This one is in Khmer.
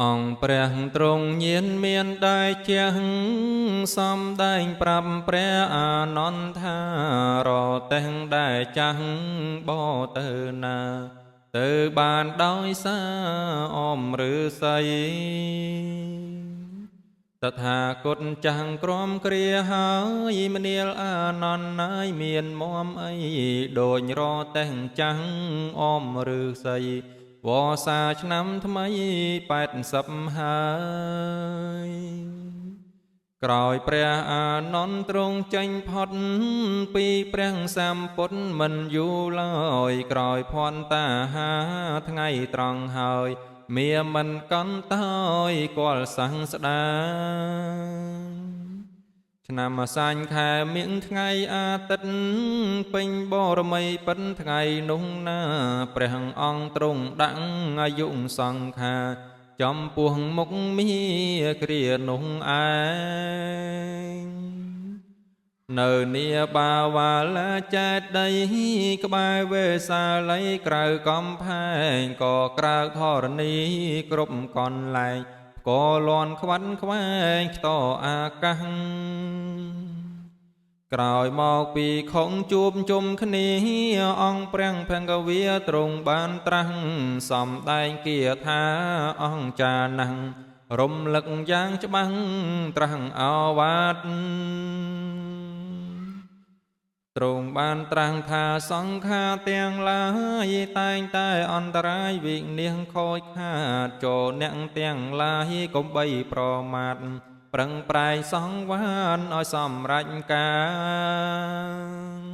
អង្គព្រះទ្រង់ញៀនមានដែរជាងសំដែងប្រាប់ព្រះអានន្ទថារតេះដែរចាស់បទៅណាទៅបានដោយសារអមឫសីតថាគតចាស់ក្រមគ្រាហើយមនាលអានន្ទណាយមានមមអីដូចរតេះចាស់អមឫសីវស្សាឆ្នាំថ្មី80ហើយក្រោយព្រះអានន្ទទ្រង់ចេញផុតពីព្រះសម្ពុទ្ធមិនយូរឡើយក្រោយភ័ន្តតាហាថ្ងៃត្រង់ហើយមាមិនកន្តើយគាល់សង្ស្ដាឆ្នាំសាញ់ខែមៀងថ្ងៃអាទិត្យពេញបរមីពិនថ្ងៃនោះណាព្រះអង្គទ្រង់ដាក់អាយុសង្ខារចំពោះមុខមាគ្រានោះឯងនៅនីបាវាលាចេតីក្បែរវេសាល័យក្រៅកំផែងក៏ក្រៅធរណីគ្រប់កន្លែងក៏លន់ខ្វាន់ខ្វែងខ្ទអាកាសក្រោយមកពីខុងជួបជុំគ្នាអង្គព្រះភង្គវាទ្រង់បានត្រាស់សំដែងគាថាអង្គចាណាស់រំលឹកយ៉ាងច្បាស់ត្រាស់ឱវាទទ្រង់បានត្រាស់ថាសង្ខារទាំងឡាយតែងតែអន្តរាយវិនាសខូចខាតចូលអ្នកទាំងឡាយកុំបីប្រមាទប្រឹងប្រែងសង្វានឲ្យសម្រេចការ